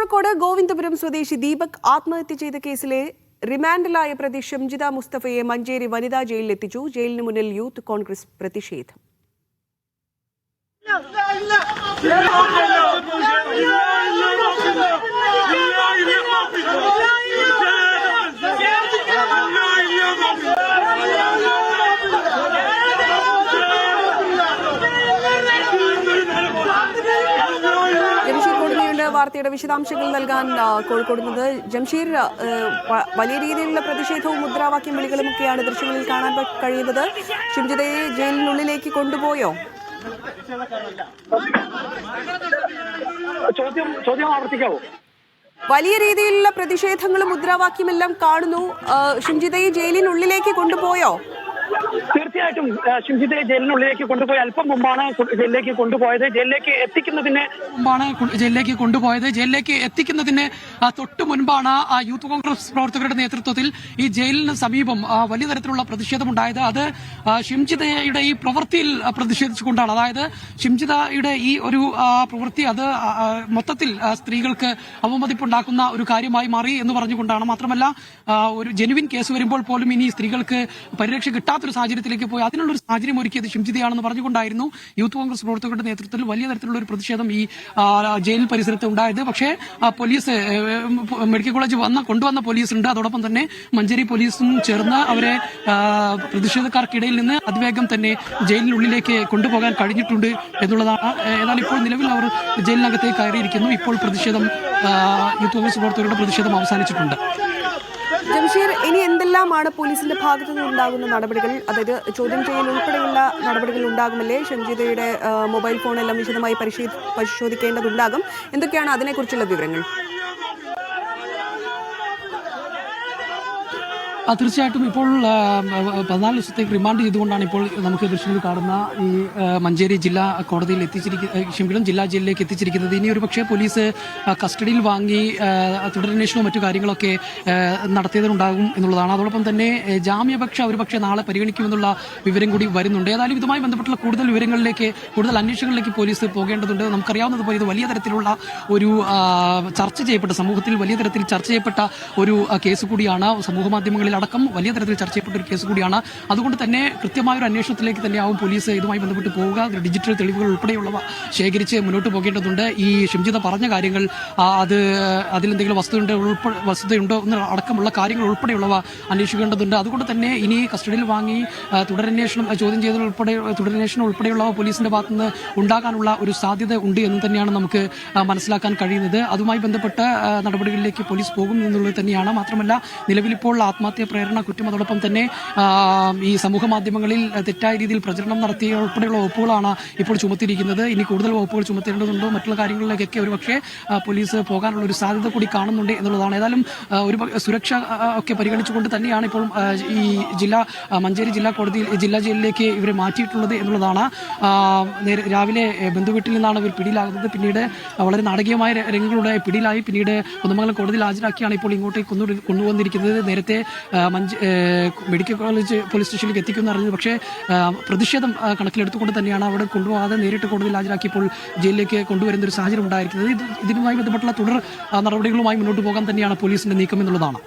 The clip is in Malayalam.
കോഴിക്കോട് ഗോവിന്ദപുരം സ്വദേശി ദീപക് ആത്മഹത്യ ചെയ്ത കേസിലെ റിമാൻഡിലായ പ്രതി ഷംജിദ മുസ്തഫയെ മഞ്ചേരി വനിതാ ജയിലിലെത്തിച്ചു. ജയിലിന് മുന്നിൽ യൂത്ത് കോൺഗ്രസ് പ്രതിഷേധം. വാർത്തയുടെ വിശദാംശങ്ങൾ നൽകാൻ കോഴിക്കോട് നിന്ന് ജംഷീർ. വലിയ രീതിയിലുള്ള പ്രതിഷേധവും മുദ്രാവാക്യം വിളികളുമൊക്കെയാണ് ദൃശ്യങ്ങളിൽ കാണാൻ കഴിയുന്നത്. ഷംജിദയെ ജയിലിനുള്ളിലേക്ക് കൊണ്ടുപോയോ? ചോദ്യം ആവർത്തിക്കാവോ? വലിയ രീതിയിലുള്ള പ്രതിഷേധങ്ങളും മുദ്രാവാക്യമെല്ലാം കാണുന്നു. ഷംജിദയെ ജയിലിനുള്ളിലേക്ക് കൊണ്ടുപോയോ? തീർച്ചയായിട്ടും ഷംജിദയെ ജയിലിനുള്ളിലേക്ക് കൊണ്ടുപോയി അല്പം മുമ്പാണ് ജയിലിലേക്ക് കൊണ്ടുപോയത്. ജയിലിലേക്ക് എത്തിക്കുന്നതിന് തൊട്ടു മുൻപാണ് യൂത്ത് കോൺഗ്രസ് പ്രവർത്തകരുടെ നേതൃത്വത്തിൽ ഈ ജയിലിന് സമീപം വലിയ തരത്തിലുള്ള പ്രതിഷേധമുണ്ടായത്. അത് ഷംജിദയുടെ ഈ പ്രവൃത്തിയിൽ പ്രതിഷേധിച്ചുകൊണ്ടാണ്. അതായത് ഷംജിദയുടെ ഈ ഒരു പ്രവൃത്തി അത് മൊത്തത്തിൽ സ്ത്രീകൾക്ക് അവമതിപ്പുണ്ടാക്കുന്ന ഒരു കാര്യമായി മാറി എന്ന് പറഞ്ഞുകൊണ്ടാണ്. മാത്രമല്ല ഒരു ജെനുവിൻ കേസ് വരുമ്പോൾ പോലും ഇനി സ്ത്രീകൾക്ക് പരിരക്ഷ കിട്ടാത്തൊരു സാഹചര്യത്തിലേക്ക് പോയി അതിനുള്ളൊരു സാഹചര്യം ഒരുക്കിയത് ഷംജിദയാണെന്ന് പറഞ്ഞുകൊണ്ടായിരുന്നു യൂത്ത് കോൺഗ്രസ് പ്രവർത്തകരുടെ നേതൃത്വത്തിൽ വലിയ തരത്തിലുള്ള ഒരു പ്രതിഷേധം ഈ ജയിൽ പരിസരത്ത് ഉണ്ടായത്. പക്ഷേ പോലീസ് മെഡിക്കൽ കോളേജ് കൊണ്ടുവന്ന പോലീസുണ്ട്. അതോടൊപ്പം തന്നെ മഞ്ചേരി പോലീസും ചേർന്ന് അവരെ പ്രതിഷേധക്കാർക്കിടയിൽ നിന്ന് അതിവേഗം തന്നെ ജയിലിനുള്ളിലേക്ക് കൊണ്ടുപോകാൻ കഴിഞ്ഞിട്ടുണ്ട് എന്നുള്ളതാണ്. എന്നാൽ ഇപ്പോൾ നിലവിൽ അവർ ജയിലിനകത്തേക്ക് കയറിയിരിക്കുന്നു. ഇപ്പോൾ പ്രതിഷേധം യൂത്ത് കോൺഗ്രസ് പ്രവർത്തകരുടെ പ്രതിഷേധം അവസാനിച്ചിട്ടുണ്ട്. ജംഷീർ, ഇനി എന്തെല്ലാമാണ് പോലീസിന്റെ ഭാഗത്തു നിന്നുണ്ടാകുന്ന നടപടികൾ? അതായത് ചോദ്യം ചെയ്യൽ ഉൾപ്പെടെയുള്ള നടപടികൾ ഉണ്ടാകുമല്ലേ? ഷംജിദയുടെ മൊബൈൽ ഫോണെല്ലാം വിശദമായി പരിശോധിക്കേണ്ടതുണ്ടാകും. എന്തൊക്കെയാണ് അതിനെക്കുറിച്ചുള്ള വിവരങ്ങൾ? തീർച്ചയായിട്ടും ഇപ്പോൾ 14 ദിവസത്തേക്ക് റിമാൻഡ് ചെയ്തുകൊണ്ടാണ് ഇപ്പോൾ നമുക്ക് ദൃശ്യത്തിൽ കാണുന്ന ഈ മഞ്ചേരി ജില്ലാ കോടതിയിൽ ജില്ലാ ജയിലിലേക്ക് എത്തിച്ചിരിക്കുന്നത്. ഇനി ഒരു പക്ഷേ പോലീസ് കസ്റ്റഡിയിൽ വാങ്ങി തുടരന്വേഷണവും മറ്റു കാര്യങ്ങളൊക്കെ നടത്തിയതുണ്ടാകും എന്നുള്ളതാണ്. അതോടൊപ്പം തന്നെ ജാമ്യാപേക്ഷ ഒരു പക്ഷേ നാളെ പരിഗണിക്കുമെന്നുള്ള വിവരം കൂടി വരുന്നുണ്ട്. ഏതായാലും ഇതുമായി ബന്ധപ്പെട്ടുള്ള കൂടുതൽ വിവരങ്ങളിലേക്ക്, കൂടുതൽ അന്വേഷണങ്ങളിലേക്ക് പോലീസ് പോകേണ്ടതുണ്ട്. നമുക്കറിയാവുന്നതുപോലെ ഇത് വലിയ തരത്തിലുള്ള ഒരു ചർച്ച ചെയ്യപ്പെട്ട, സമൂഹത്തിൽ വലിയ തരത്തിൽ ചർച്ച ചെയ്യപ്പെട്ട ഒരു കേസ് കൂടിയാണ്. സമൂഹ മാധ്യമങ്ങളിൽ അടക്കം വലിയ തരത്തിൽ ചർച്ച ചെയ്യപ്പെട്ട ഒരു കേസ് കൂടിയാണ്. അതുകൊണ്ട് തന്നെ കൃത്യമായ ഒരു അന്വേഷണത്തിലേക്ക് തന്നെയാവും പോലീസ് ഇതുമായി ബന്ധപ്പെട്ട് പോവുക. ഡിജിറ്റൽ തെളിവുകൾ ഉൾപ്പെടെയുള്ളവ ശേഖരിച്ച് മുന്നോട്ട് പോകേണ്ടതുണ്ട്. ഈ ഷംജിദ പറഞ്ഞ കാര്യങ്ങൾ അതിലെന്തെങ്കിലും വസ്തുതയുണ്ടോ എന്ന് അടക്കമുള്ള കാര്യങ്ങൾ ഉൾപ്പെടെയുള്ളവ അന്വേഷിക്കേണ്ടതുണ്ട്. അതുകൊണ്ട് തന്നെ ഇനി കസ്റ്റഡിയിൽ വാങ്ങി തുടരന്വേഷണം ഉൾപ്പെടെയുള്ളവ പോലീസിന്റെ ഭാഗത്തുനിന്ന് ഉണ്ടാകാനുള്ള ഒരു സാധ്യത ഉണ്ട് എന്ന് തന്നെയാണ് നമുക്ക് മനസ്സിലാക്കാൻ കഴിയുന്നത്. അതുമായി ബന്ധപ്പെട്ട നടപടികളിലേക്ക് പോലീസ് പോകും എന്നുള്ളത് തന്നെയാണ്. മാത്രമല്ല നിലവിലിപ്പോൾ ആത്മഹത്യാ പ്രേരണ കുറ്റം, അതോടൊപ്പം തന്നെ ഈ സമൂഹ മാധ്യമങ്ങളിൽ തെറ്റായ രീതിയിൽ പ്രചരണം നടത്തിയ ഉൾപ്പെടെയുള്ള വകുപ്പുകളാണ് ഇപ്പോൾ ചുമത്തിയിരിക്കുന്നത്. ഇനി കൂടുതൽ വകുപ്പുകൾ ചുമത്തേണ്ടതുണ്ടോ മറ്റുള്ള കാര്യങ്ങളിലേക്കൊക്കെ ഒരുപക്ഷെ പോലീസ് പോകാനുള്ള ഒരു സാധ്യത കൂടി കാണുന്നുണ്ട് എന്നുള്ളതാണ്. ഏതായാലും ഒരു സുരക്ഷ ഒക്കെ പരിഗണിച്ചുകൊണ്ട് തന്നെയാണ് ഇപ്പോൾ ഈ മഞ്ചേരി ജില്ലാ ജയിലിലേക്ക് ഇവരെ മാറ്റിയിട്ടുള്ളത് എന്നുള്ളതാണ്. രാവിലെ ബന്ധുവീട്ടിൽ നിന്നാണ് ഇവർ പിടിയിലാകുന്നത്. പിന്നീട് വളരെ നാടകീയമായ രംഗങ്ങളുടെ പിടിയിലായി പിന്നീട് കുന്നമംഗലം കോടതിയിൽ ഹാജരാക്കിയാണ് ഇപ്പോൾ ഇങ്ങോട്ടേക്ക് കൊണ്ടുവന്നിരിക്കുന്നത്. നേരത്തെ മെഡിക്കൽ കോളേജ് പോലീസ് സ്റ്റേഷനിലേക്ക് എത്തിക്കുമെന്ന് അറിഞ്ഞത്. പക്ഷേ പ്രതിഷേധം കണക്കിലെടുത്തുകൊണ്ട് തന്നെയാണ് അവിടെ കൊണ്ടുപോകാതെ നേരിട്ട് കോടതിയിൽ ഹാജരാക്കിയപ്പോൾ ജയിലിലേക്ക് കൊണ്ടുവരുന്ന ഒരു സാഹചര്യം ഉണ്ടായിരിക്കുന്നത്. ഇതിനുമായി ബന്ധപ്പെട്ടുള്ള തുടർ നടപടികളുമായി മുന്നോട്ട് പോകാൻ തന്നെയാണ് പോലീസിന്റെ നീക്കം എന്നുള്ളതാണ്.